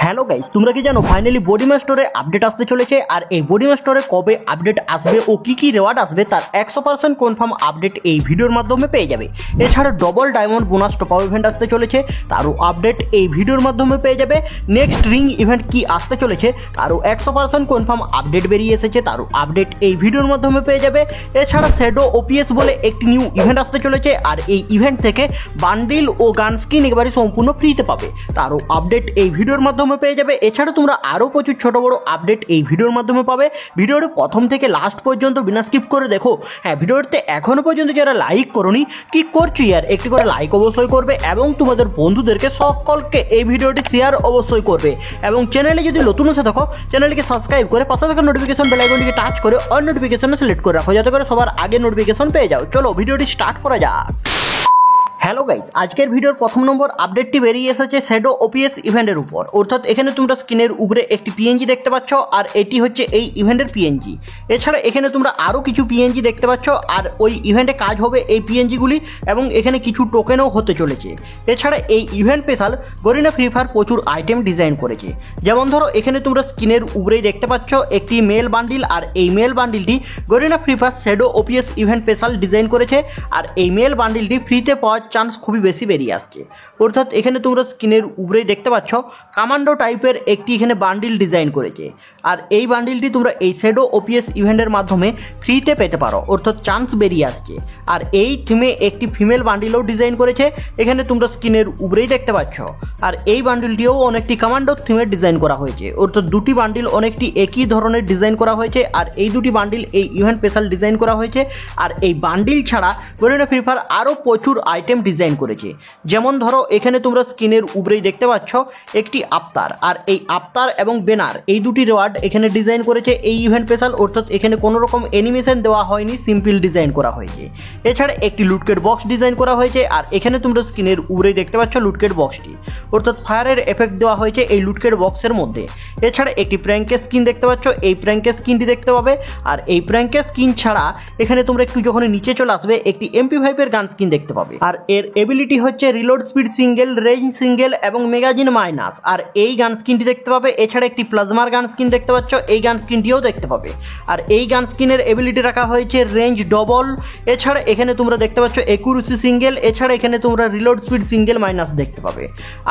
Hello guys, তোমরা কি জানো ফাইনালি বডি মাস্টারে আপডেট আসতে চলেছে। আর এই বডি মাস্টারে কবে আপডেট আসবে ও কি কি রেওয়ার্ড আসবে তার 100% কনফার্ম আপডেট এই ভিডিওর মাধ্যমে পেয়ে যাবে। এছাড়া double diamond bonus top up event আসতে চলেছে, তারও আপডেট এই ভিডিওর মাধ্যমে পেয়ে যাবে। নেক্সট রিং ইভেন্ট কি আসতে চলেছে তারও 100% কনফার্ম আপডেট বেরিয়ে এসেছে, তারও আপডেট এই ভিডিওর মাধ্যমে পেয়ে যাবে। এছাড়া শ্যাডো ওপিএস বলে একটি নিউ ইভেন্ট আসতে চলেছে, আর এই ইভেন্ট থেকে বান্ডিল ও গান স্কিন একেবারে সম্পূর্ণ ফ্রিতে পাবে, তারও আপডেট এই ভিডিওর মাধ্যমে পেয়ে যাবে। এছাড়া তোমরা আরো প্রচুর ছোট বড় আপডেট এই ভিডিওর মাধ্যমে পাবে। ভিডিওটি প্রথম থেকে লাস্ট পর্যন্ত বিনা স্কিপ করে দেখো। হ্যাঁ, ভিডিওতে এখনো পর্যন্ত যারা লাইক করোনি কি করছো ইয়ার, একটি করে লাইক অবশ্যই করবে এবং তোমাদের বন্ধুদেরকে সকলকে এই ভিডিওটি শেয়ার অবশ্যই করবে। এবং চ্যানেলে যদি নতুন এসে থাকো চ্যানেলকে সাবস্ক্রাইব করে পাশে থাকা নোটিফিকেশন বেল আইকনটিকে টাচ করে অল নোটিফিকেশনে সিলেক্ট করে রাখো, যাতে করে সবার আগে নোটিফিকেশন পেয়ে যাও। চলো ভিডিওটি স্টার্ট করা যাক। হ্যালো গাইজ, আজকের ভিডিওর প্রথম নম্বর আপডেটটি বেরিয়ে এসেছে শ্যাডো ওপিএস ইভেন্টের উপর। অর্থাৎ এখানে তোমরা স্ক্রিনের উপরে একটি পিএনজি দেখতে পাচ্ছ, আর এটি হচ্ছে এই ইভেন্টের পিএনজি। এছাড়া এখানে তোমরা আরও কিছু পিএনজি দেখতে পাচ্ছ, আর ওই ইভেন্টে কাজ হবে এই পিএনজিগুলি, এবং এখানে কিছু টোকেনও হতে চলেছে। এছাড়া এই ইভেন্ট স্পেশাল গরিনা ফ্রি ফায়ার প্রচুর আইটেম ডিজাইন করেছে। যেমন ধরো এখানে তোমরা স্ক্রিনের উপরেই দেখতে পাচ্ছ একটি মেল বান্ডিল, আর এই মেল বান্ডিলটি Garena free fire shadow ops event special design করেছে। আর এই মেল বান্ডিলটি ফ্রিতে পাওয়ার চান্স খুবই বেশি বেরিয়ে আসছে। অর্থাৎ এখানে তোমরা স্ক্রিনের উপরেই দেখতে পাচ্ছ কমান্ডো টাইপের একটি এখানে বান্ডিল ডিজাইন করেছে, আর এই বান্ডিলটি তোমরা এই শ্যাডো ওপিএস ইভেন্টের মাধ্যমে ফ্রিতে পেতে পারো, অর্থাৎ চান্স বেরিয়ে আসছে। আর এই থিমে একটি ফিমেল বান্ডিলও ডিজাইন করেছে, এখানে তোমরা স্ক্রিনের উপরেই দেখতে পাচ্ছ। আর এই বান্ডিলটিও অনেকটি কমান্ডো থিমের ডিজাইন করা হয়েছে, অর্থাৎ দুটি বান্ডিল অনেকটি একই ধরনের ডিজাইন করা হয়েছে, আর এই দুটি বান্ডিল এই ইভেন্ট স্পেশাল ডিজাইন করা হয়েছে। আর এই বান্ডিল ছাড়া গরিনা ফ্রি ফায়ার আরও প্রচুর আইটেম ডিজাইন করেছে। যেমন ধরো এখানে তোমরা স্ক্রিনের উপরেই দেখতে পাচ্ছ একটি আফতার, আর এই আফতার এবং ব্যানার এই দুটি রেওয়ার্ড এখানে ডিজাইন করেছে এই ইভেন্ট স্পেশাল, অর্থাৎ এখানে কোনো রকম অ্যানিমেশন দেওয়া হয়নি, সিম্পল ডিজাইন করা হয়েছে। এছাড়া একটি লুটকেট বক্স ডিজাইন করা হয়েছে, আর এখানে তোমরা স্ক্রিনের উপরেই দেখতে পাচ্ছ লুটকেট বক্সটি, অর্থাৎ ফায়ারের এফেক্ট দেওয়া হয়েছে এই লুটকেট বক্সের মধ্যে। এছাড়া একটি প্র্যাঙ্কের স্কিন দেখতে পাচ্ছ, এই প্র্যাঙ্কের স্কিনটি দেখতে পাবে। আর এই প্র্যাঙ্কের স্কিন ছাড়া এখানে তোমরা একটু যখন নিচে চলে আসবে একটি MP5 এর গান স্কিন দেখতে পাবে, আর এর এবিলিটি হচ্ছে reload speed single, range single এবং ম্যাগাজিন মাইনাস, আর এই গান স্কিনটি দেখতে পাবে। এছাড়া একটি প্লাজমার গান স্কিন দেখতে পাচ্ছ, এই গান স্কিনটিও দেখতে পাবে। আর এই গান স্কিনের এবিলিটি রাখা হয়েছে রেঞ্জ ডবল। এছাড়া এখানে তোমরা দেখতে পাচ্ছ একুরেসি সিঙ্গেল, এছাড়া এখানে তোমরা রিলোড স্পিড সিঙ্গেল মাইনাস দেখতে পাবে।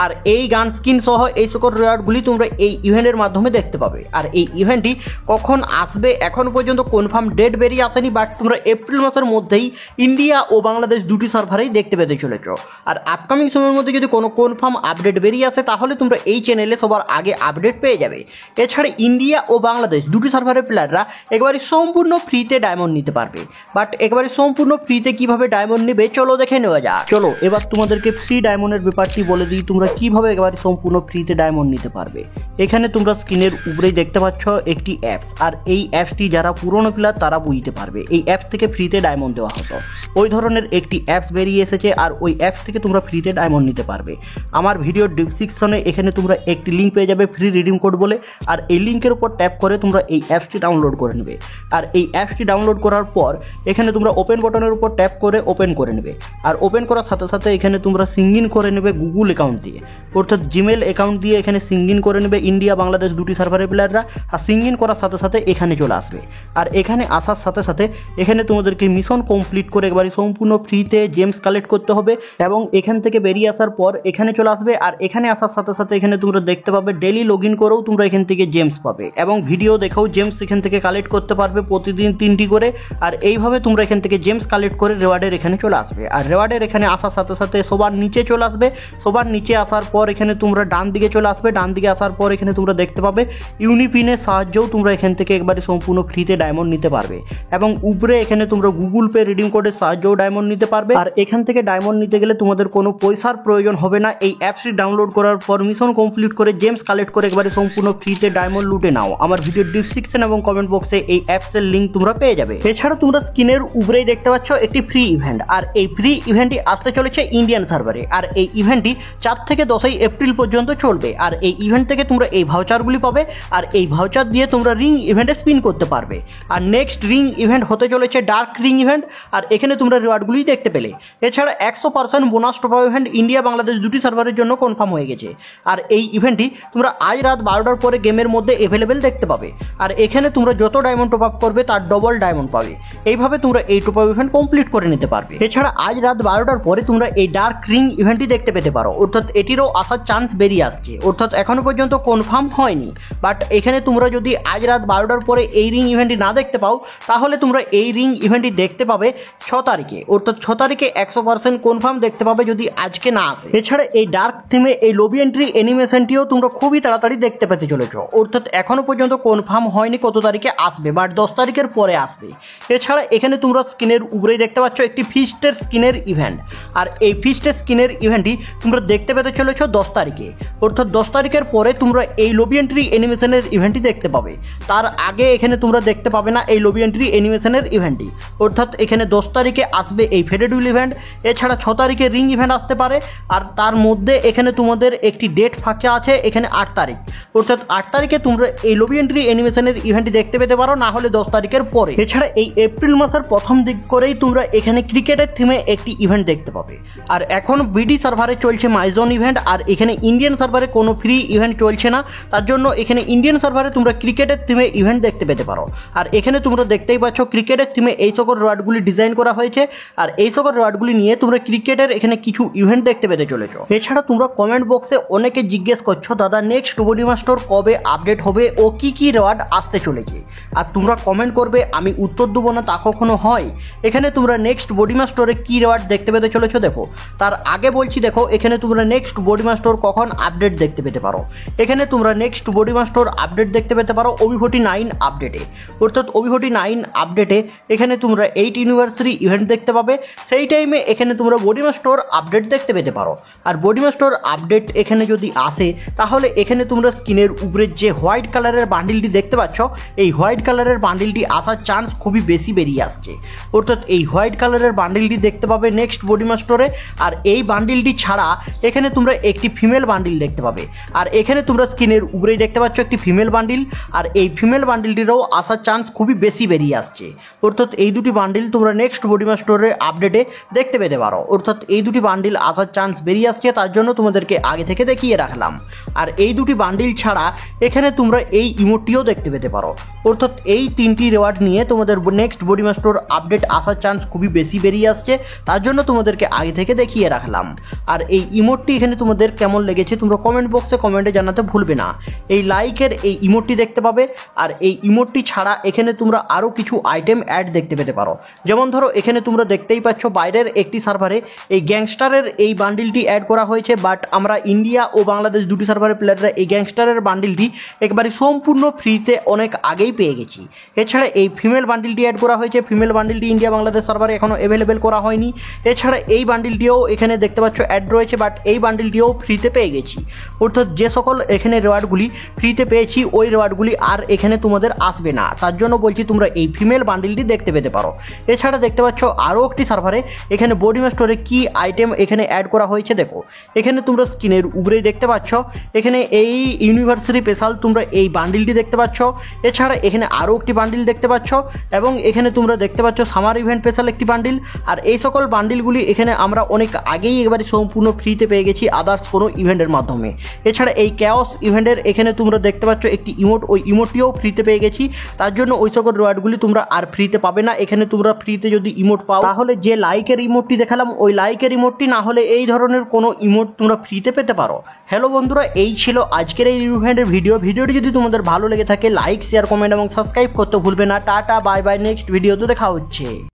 আর এই গান স্কিন সহ এই সকল রেওয়ার্ডগুলি তোমরা এই ইভেন্টের মাধ্যমে দেখতে পাবে। আর এই ইভেন্টটি কখন আসবে এখন পর্যন্ত কনফার্ম ডেট বেরিয়ে আসেনি, বাট তোমরা এপ্রিল মাসের মধ্যেই ইন্ডিয়া ও বাংলাদেশ দুটি সার্ভারেই দেখতে পেতে চলেছ। আর আপকামিং সময়ের মধ্যে যদি কোনো কনফার্ম আপডেট বেরিয়ে আসে তাহলে তোমরা এই চ্যানেলে সবার আগে আপডেট পেয়ে যাবে। এছাড়া ইন্ডিয়া ও বাংলাদেশ দুটি সার্ভারের প্লেয়াররা একেবারে সম্পূর্ণ ফ্রিতে ডায়মন্ড নিতে পারবে, বাট একেবারে সম্পূর্ণ ফ্রিতে কিভাবে ডায়মন্ড নেবে চলো দেখে নেওয়া যাক। চলো এবার তোমাদেরকে ফ্রি ডায়মন্ডের ব্যাপারটি বলে দিই, তোমরা কিভাবে একেবারে সম্পূর্ণ ফ্রিতে ডায়মন্ড নিতে পারবে। এখানে তোমরা স্ক্রিনের উপরেই দেখতে পাচ্ছ একটি অ্যাপস, আর এই অ্যাপসটি যারা পুরনো প্লেয়ার তারা বুঝতে পারবে। এই অ্যাপস থেকে ফ্রিতে ডায়মন্ড দেওয়া হতো, ওই ধরনের একটি অ্যাপস বেরিয়ে এসেছে, আর ওই অ্যাপস থেকে তোমরা ফ্রিতে ডায়মন্ড নিতে পারবে। আমার ভিডিওর ডিসক্রিপশনে এখানে তোমরা একটি লিঙ্ক পেয়ে যাবে ফ্রি রিডিম কোড বলে, আর এই লিঙ্কের উপর ট্যাপ করে তোমরা এই অ্যাপসটি ডাউনলোড করে নেবে। আর এই অ্যাপসটি ডাউনলোড করার পর এখানে তোমরা ওপেন বাটনের উপর ট্যাপ করে ওপেন করে নেবে। আর ওপেন করার সাথে সাথে এখানে তোমরা সিং ইন করে নেবে গুগল অ্যাকাউন্ট দিয়ে, অর্থাৎ জিমেল অ্যাকাউন্ট দিয়ে এখানে সিং ইন করে নেবে ইন্ডিয়া বাংলাদেশ দুটি সার্ভারের প্লেয়াররা। আর সিং ইন করার সাথে সাথে এখানে চলে আসবে, আর এখানে আসার সাথে সাথে এখানে তোমাদেরকে মিশন কমপ্লিট করে একবারে সম্পূর্ণ ফ্রিতে জেমস কালেক্ট করতে হবে। এবং এখান থেকে বেরিয়ে আসার পর এখানে চলে আসবে, আর এখানে আসার সাথে সাথে এখানে তোমরা দেখতে পাবে ডেইলি লগ ইন করেও তোমরা এখান থেকে জেমস পাবে, এবং ভিডিও দেখেও জেমস এখান থেকে কালেক্ট করতে পারবে প্রতিদিন 3টি করে। আর এইভাবে তোমরা এখান থেকে জেমস কালেক্ট করে রেওয়ার্ডের এখানে চলে আসবে। আর রেওয়ার্ডের এখানে আসার সাথে সাথে সবার নিচে চলে আসবে, সবার নিচে আসার পর এখানে তোমরা ডান দিকে চলে আসবে। ডান দিকে আসার পর এখানে তোমরা দেখতে পাবে ইউনিপিনের সাহায্যেও তোমরা এখান থেকে একবারে সম্পূর্ণ ফ্রিতে ডায়মন্ড নিতে পারবে, এবং উপরে এখানে তোমরা গুগল পে রিডিম কোডের সাহায্যেও ডায়মন্ড নিতে পারবে। আর এখান থেকে ডায়মন্ড নিতে গেলে তোমাদের কোনো পয়সার প্রয়োজন হবে না। এই অ্যাপসটি ডাউনলোড করার পর মিশন কমপ্লিট করে জেমস কালেক্ট করে একবারে সম্পূর্ণ ফ্রিতে ডায়মন্ড লুটে নাও। আমার ভিডিও ডিসক্রিপশন এবং কমেন্ট বক্সে এই অ্যাপসের লিঙ্ক তোমরা পেয়ে যাবে। এছাড়া তোমরা স্ক্রিনের উপরেই দেখতে পাচ্ছ একটি ফ্রি ইভেন্ট, আর এই ফ্রি ইভেন্টটি আসতে চলেছে ইন্ডিয়ান সার্ভারে। আর এই ইভেন্টটি 4 থেকে 10 এপ্রিল পর্যন্ত চলবে। আর এই ইভেন্ট থেকে তোমরা তোমরা এই ভাউচারগুলি পাবে আর এই ভাউচার দিয়ে তোমরা রিং ইভেন্টে স্পিন করতে পারবে। আর নেক্সট রিং ইভেন্ট হতে চলেছে ডার্ক রিং ইভেন্ট, আর এখানে তোমরা রিওয়ার্ডগুলি দেখতে পেলে। এছাড়া 100% bonus top up event India Bangladesh দুটি সার্ভারের জন্য কনফার্ম হয়ে গেছে। আর এই ইভেন্টটি তোমরা আজ রাত 12টার পরে গেমের মধ্যে অ্যাভেলেবেল দেখতে পাবে। আর এখানে তোমরা যত ডায়মন্ড টপ আপ করবে তার ডবল ডায়মন্ড পাবে। এইভাবে তোমরা এই টপ আপ ইভেন্ট কমপ্লিট করে নিতে পারবে। এছাড়া আজ রাত 12টার পরে তোমরা এই ডার্ক রিং ইভেন্টটি দেখতে পেতে পারো, অর্থাৎ এটিরও আসার চান্স বেরিয়ে আসছে, অর্থাৎ এখনো পর্যন্ত কনফার্ম হয়নি। বাট এখানে তোমরা যদি আজ রাত 12টার পরে এই রিং ইভেন্টটি না দেখতে পাও তাহলে তোমরা এই রিং ইভেন্টটি দেখতে পাবে 6 তারিখে, অর্থাৎ 6 তারিখে 100% কনফার্ম দেখতে পাবে যদি আজকে না আসে। এছাড়া এই ডার্ক থিমে এই লবি এন্ট্রি অ্যানিমেশনটিও তোমরা খুবই তাড়াতাড়ি দেখতে পেতে চলেছো, অর্থাৎ এখনো পর্যন্ত কনফার্ম হয়নি কত তারিখে আসবে, বাট 10 তারিখের পরে আসবে। এছাড়া এখানে তোমরা স্ক্রিনের উপরেই দেখতে পাচ্ছ একটি ফিস্টের স্কিনের ইভেন্ট, আর এই ফিস্টের স্কিনের ইভেন্টটি তোমরা দেখতে পেতে চলেছো 10 তারিখে, অর্থাৎ 10 তারিখের পরে তোমরা এই লবি এন্ট্রি অ্যানিমেশনের ইভেন্টটি দেখতে পাবে। তার আগে এখানে তোমরা দেখতে পাবে না এই লবি এন্ট্রি অ্যানিমেশনের ইভেন্টটি, অর্থাৎ এখানে 10 তারিখে আসবে এই ফেডেড উইল ইভেন্ট। এছাড়া 6 তারিখে রিং ইভেন্ট আসতে পারে, আর তার মধ্যে এখানে তোমাদের একটি ডেট ফাঁকা আছে, এখানে 8 তারিখ, অর্থাৎ 8 তারিখে তোমরা এই লবি এন্ট্রি অ্যানিমেশনের ইভেন্টটি দেখতে পেতে পারো, না হলে 10 তারিখের পরে। এছাড়া এই এপ্রিল মাসের প্রথম দিক করেই তোমরা এখানে ক্রিকেটের থিমে একটি ইভেন্ট দেখতে পাবে। আর এখন বিডি সার্ভারে চলছে মাইজোন ইভেন্ট, আর এখানে ইন্ডিয়ান সার্ভারে কোনো ফ্রি ইভেন্ট চলছে না, তার জন্য এখানে ইন্ডিয়ান সার্ভারে তোমরা ক্রিকেটের থিমে ইভেন্ট দেখতে পেতে পারো। আর এখানে তোমরা দেখতেই পাচ্ছ ক্রিকেটের থিমে এই সকল রিওয়ার্ডগুলি ডিজাইন করা হয়েছে, আর এই সকল রিওয়ার্ডগুলি নিয়ে তোমরা ক্রিকেটের এখানে কিছু ইভেন্ট দেখতে পেতে চলেছো। এছাড়া তোমরা কমেন্ট বক্সে অনেকে জিজ্ঞেস করছো দাদা নেক্সট বডি মাস্টার কবে আপডেট হবে ও কি কি রিওয়ার্ড আসতে চলেছে, আর তোমরা কমেন্ট করবে আমি উত্তর দেবো না তা কখনো হয়। এখানে তোমরা নেক্সট বডি মাস্টারে কি রিওয়ার্ড দেখতে পেতে চলেছো দেখো। তার আগে বলছি দেখো এখানে তোমরা নেক্সট বডি মাস্টার কখন আপডেট দেখতে পেতে পারো। এখানে তোমরা নেক্সট বডি মাস্টার আপডেট দেখতে পেতে পারো OB49 আপডেটে, অর্থাৎ OB49 আপডেটে এখানে তোমরা 8 ইউনিভার্সারি ইভেন্ট দেখতে পাবে। সেই টাইমে এখানে তোমরা বডি মাস্টার আপডেট দেখতে পেতে পারো। আর বডি মাস্টার আপডেট এখানে যদি আসে তাহলে এখানে তোমরা স্ক্রিনের উপরে যে হোয়াইট কালারের বান্ডিলটি দেখতে পাচ্ছ এই হোয়াইট কালারের বান্ডিলটি আসার চান্স খুবই বেশি বেরিয়ে আসছে, অর্থাৎ এই হোয়াইট কালারের বান্ডিলটি দেখতে পাবে নেক্সট বডি মাস্টারে। আর এই বান্ডিলটি ছাড়া এখানে তোমরা একটি ফিমেল বান্ডিল দেখতে পাবে, আর এখানে তোমরা স্ক্রিনের উপরেই দেখতে পাচ্ছ একটি ফিমেল বান্ডিল, আর এই ফিমেল বান্ডিলটিরও আসার চান্স খুবই বেশি বেরিয়ে আসছে, অর্থাৎ এই দুটি বান্ডিল তোমরা নেক্সট বডি মাস্টারের আপডেটে দেখতে পেতে পারো, অর্থাৎ এই দুটি বান্ডিল আসার চান্স বেরিয়ে আসছে, তার জন্য তোমাদেরকে আগে থেকে দেখিয়ে রাখলাম। আর এই দুটি বান্ডিল ছাড়া এখানে তোমরা এই ইমোটিও দেখতে পেতে পারো, অর্থাৎ এই তিনটি রিওয়ার্ড নিয়ে তোমাদের নেক্সট বডি মাস্টার আপডেট আসার চান্স খুবই বেশি বেরিয়ে আসছে, তার জন্য তোমাদেরকে আগে থেকে দেখিয়ে রাখলাম। আর এই ইমোটটি এখানে তোমাদের কেমন লেগেছে তোমরা কমেন্ট বক্সে কমেন্টে জানাতে ভুলবে না। এই লাইকের এই ইমোটটি দেখতে পাবে, আর এই ইমোটটি ছাড়া এখানে তোমরা আরও কিছু আইটেম অ্যাড দেখতে পেতে পারো। যেমন ধরো এখানে তোমরা দেখতেই পাচ্ছ বাইরের একটি সার্ভারে এই গ্যাংস্টারের এই বান্ডিলটি অ্যাড করা হয়েছে, বাট আমরা ইন্ডিয়া ও বাংলাদেশ দুটি সার্ভারের প্লেয়াররা এই গ্যাংস্টারের বান্ডিলটি একবারে সম্পূর্ণ ফ্রিতে অনেক আগেই পেয়ে গেছি। এছাড়া এই ফিমেল বান্ডিলটি অ্যাড করা হয়েছে, ফিমেল বান্ডিলটি ইন্ডিয়া বাংলাদেশ সার্ভারে এখনও অ্যাভেলেবেল করা হয়নি। এছাড়া এই বান্ডিলটিও এখানে দেখতে পাচ্ছ অ্যাড রয়েছে, বাট এই বান্ডিলটিও ফ্রিতে পেয়ে গেছি, অর্থাৎ যে সকল এখানে রিওয়ার্ডগুলি ফ্রিতে পেয়েছি ওই রিওয়ার্ডগুলি আর এখানে তোমাদের আসবে না, তার জন্য বলছি তোমরা এই ফিমেল বান্ডিলটি দেখতে পেতে পারো। এছাড়া দেখতে পাচ্ছ আরও একটি সার্ভারে এখানে বডি মাস্টারে কি আইটেম এখানে অ্যাড করা হয়েছে দেখো। এখানে তোমরা স্ক্রিনের উপরেই দেখতে পাচ্ছ এখানে এই ইউনিভার্সারি স্পেশাল তোমরা এই বান্ডিলটি দেখতে পাচ্ছ। এছাড়া এখানে আরও একটি বান্ডিল দেখতে পাচ্ছ, এবং এখানে তোমরা দেখতে পাচ্ছ সামার ইভেন্ট স্পেশাল একটি বান্ডিল। আর এই সকল বান্ডিলগুলি এখানে আমরা অনেক আগেই একবারে সম্পূর্ণ ফ্রিতে পেয়ে গেছি আদার্স কোনো ইভেন্টের মাধ্যমে। এছাড়া এই ক্যাওস ইভেন্টের এখানে তোমরা দেখতে পাচ্ছ একটি ইমোট, ওই ইমোটটিও ফ্রিতে পেয়ে গেছি, তার জন্য ওই সকল রিওয়ার্ডগুলি তোমরা আর ফ্রিতে পাবে না। এখানে তোমরা ফ্রিতে যদি ইমোট পাও তাহলে যে লাইকের ইমোটটি দেখালাম ওই লাইকের ইমোটটি, না হলে এই ধরনের কোনো ইমোট তোমরা ফ্রিতে পেতে পারো। হ্যালো বন্ধুরা, এই ছিল আজকের এই ইভেন্টের ভিডিওটি যদি তোমাদের ভালো লেগে থাকে লাইক শেয়ার কমেন্ট এবং সাবস্ক্রাইব করতে ভুলবে না। টাটা বাই বাই, নেক্সট ভিডিওতে দেখা হচ্ছে।